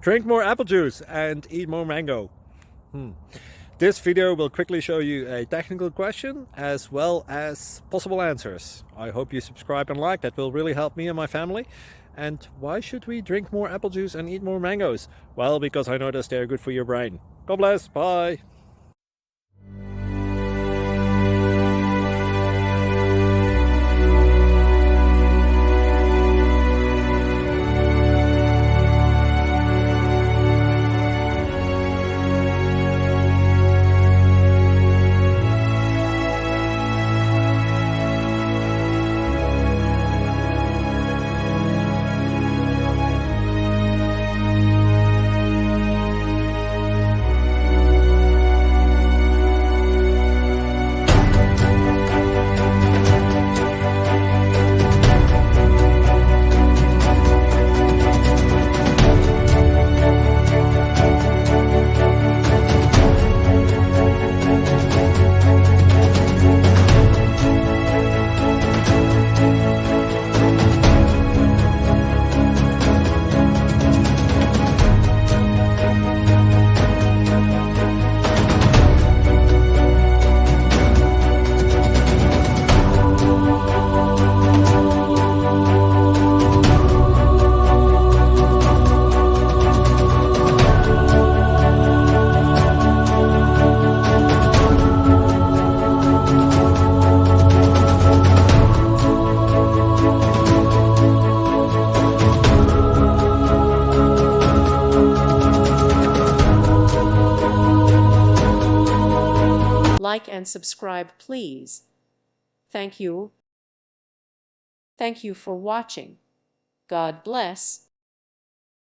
Drink more apple juice and eat more mango. This video will quickly show you a technical question as well as possible answers. I hope you subscribe and like, that will really help me and my family. And why should we drink more apple juice and eat more mangoes? Well, because I noticed they're good for your brain. God bless, bye! Like and subscribe, please. Thank you. Thank you for watching. God bless.